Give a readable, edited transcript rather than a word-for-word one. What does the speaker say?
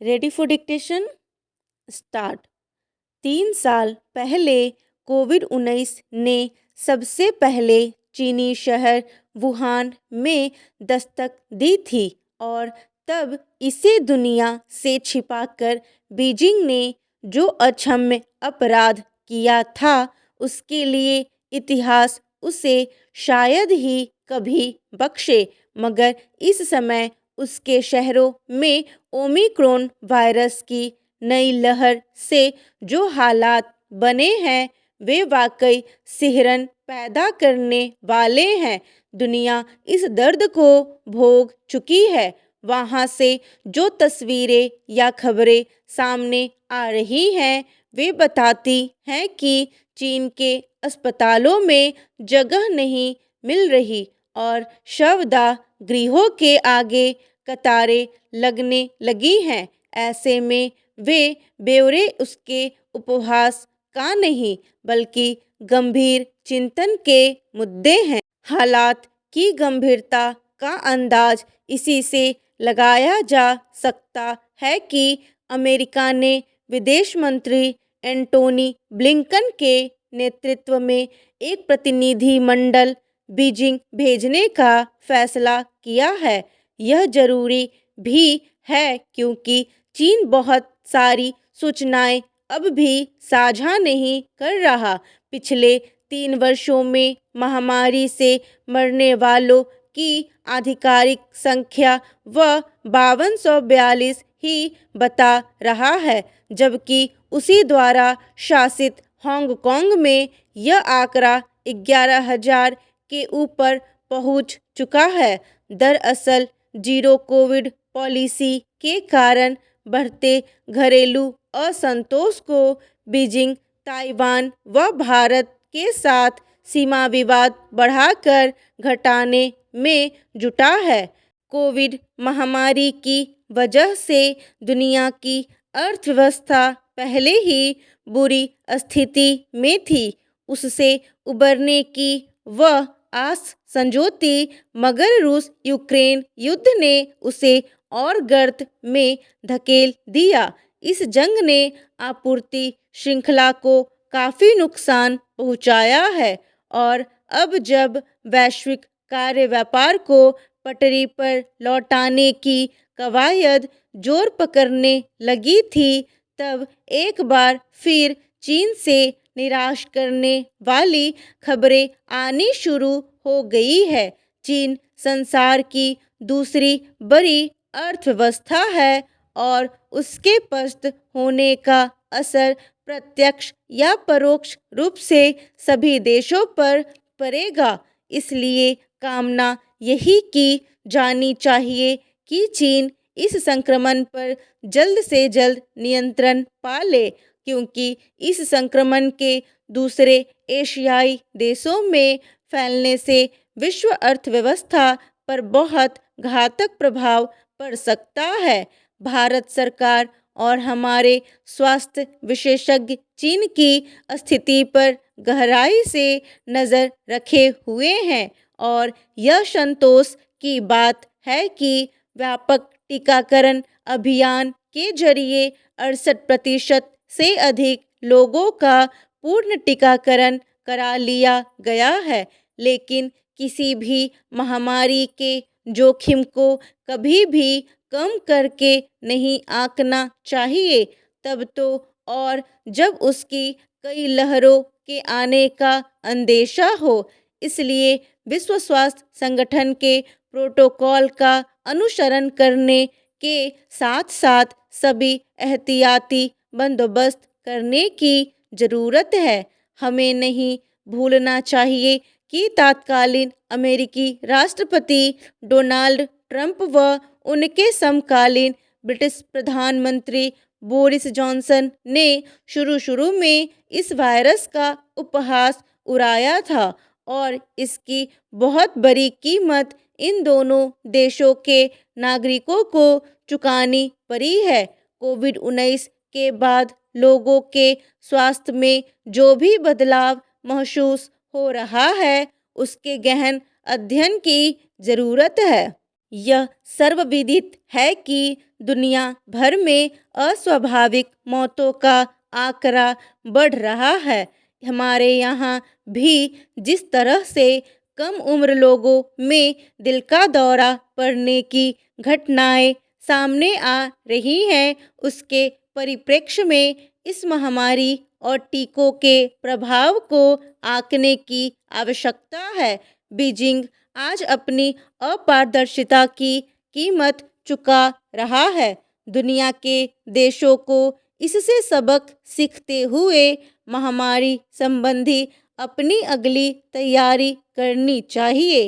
Ready for dictation start. 3 साल पहले कोविड-19 ने सबसे पहले चीनी शहर वुहान में दस्तक दी थी और तब इसे दुनिया से छिपाकर बीजिंग ने जो अक्षम्य अपराध किया था उसके लिए इतिहास उसे शायद ही कभी बख्शे। मगर इस समय उसके शहरों में ओमिक्रॉन वायरस की नई लहर से जो हालात बने हैं वे वाकई सिहरन पैदा करने वाले हैं। दुनिया इस दर्द को भोग चुकी है। वहाँ से जो तस्वीरें या खबरें सामने आ रही हैं वे बताती हैं कि चीन के अस्पतालों में जगह नहीं मिल रही और शवदाह गृहों के आगे कतारें लगने लगी हैं। ऐसे में वे ब्यौरे उसके उपहास का नहीं बल्कि गंभीर चिंतन के मुद्दे हैं। हालात की गंभीरता का अंदाज इसी से लगाया जा सकता है कि अमेरिका ने विदेश मंत्री एंटोनी ब्लिंकन के नेतृत्व में एक प्रतिनिधि मंडल बीजिंग भेजने का फैसला किया है। यह जरूरी भी है क्योंकि चीन बहुत सारी सूचनाएं अब भी साझा नहीं कर रहा। पिछले 3 वर्षों में महामारी से मरने वालों की आधिकारिक संख्या वह 5242 ही बता रहा है, जबकि उसी द्वारा शासित हांगकांग में यह आंकड़ा 11,000 के ऊपर पहुंच चुका है। दरअसल जीरो कोविड पॉलिसी के कारण बढ़ते घरेलू असंतोष को बीजिंग ताइवान व भारत के साथ सीमा विवाद बढ़ाकर घटाने में जुटा है। कोविड महामारी की वजह से दुनिया की अर्थव्यवस्था पहले ही बुरी स्थिति में थी। उससे उबरने की वह आस संजोती मगर रूस यूक्रेन युद्ध ने उसे और गर्त में धकेल दिया। इस जंग ने आपूर्ति श्रृंखला को काफ़ी नुकसान पहुंचाया है और अब जब वैश्विक कार्य व्यापार को पटरी पर लौटाने की कवायद जोर पकड़ने लगी थी तब एक बार फिर चीन से निराश करने वाली खबरें आनी शुरू हो गई है। चीन संसार की दूसरी बड़ी अर्थव्यवस्था है और उसके पस्त होने का असर प्रत्यक्ष या परोक्ष रूप से सभी देशों पर पड़ेगा। इसलिए कामना यही की जानी चाहिए कि चीन इस संक्रमण पर जल्द से जल्द नियंत्रण पा ले, क्योंकि इस संक्रमण के दूसरे एशियाई देशों में फैलने से विश्व अर्थव्यवस्था पर बहुत घातक प्रभाव पड़ सकता है। भारत सरकार और हमारे स्वास्थ्य विशेषज्ञ चीन की स्थिति पर गहराई से नज़र रखे हुए हैं और यह संतोष की बात है कि व्यापक टीकाकरण अभियान के जरिए 68% से अधिक लोगों का पूर्ण टीकाकरण करा लिया गया है। लेकिन किसी भी महामारी के जोखिम को कभी भी कम करके नहीं आंकना चाहिए, तब तो और जब उसकी कई लहरों के आने का अंदेशा हो। इसलिए विश्व स्वास्थ्य संगठन के प्रोटोकॉल का अनुसरण करने के साथ साथ सभी एहतियाती बंदोबस्त करने की ज़रूरत है। हमें नहीं भूलना चाहिए कि तत्कालीन अमेरिकी राष्ट्रपति डोनाल्ड ट्रंप व उनके समकालीन ब्रिटिश प्रधानमंत्री बोरिस जॉनसन ने शुरू में इस वायरस का उपहास उड़ाया था और इसकी बहुत बड़ी कीमत इन दोनों देशों के नागरिकों को चुकानी पड़ी है। कोविड-19 के बाद लोगों के स्वास्थ्य में जो भी बदलाव महसूस हो रहा है उसके गहन अध्ययन की ज़रूरत है। यह सर्वविदित है कि दुनिया भर में अस्वाभाविक मौतों का आंकड़ा बढ़ रहा है। हमारे यहाँ भी जिस तरह से कम उम्र लोगों में दिल का दौरा पड़ने की घटनाएं सामने आ रही हैं, उसके परिप्रेक्ष्य में इस महामारी और टीकों के प्रभाव को आंकने की आवश्यकता है। बीजिंग आज अपनी अपारदर्शिता की कीमत चुका रहा है। दुनिया के देशों को इससे सबक सीखते हुए महामारी संबंधी अपनी अगली तैयारी करनी चाहिए।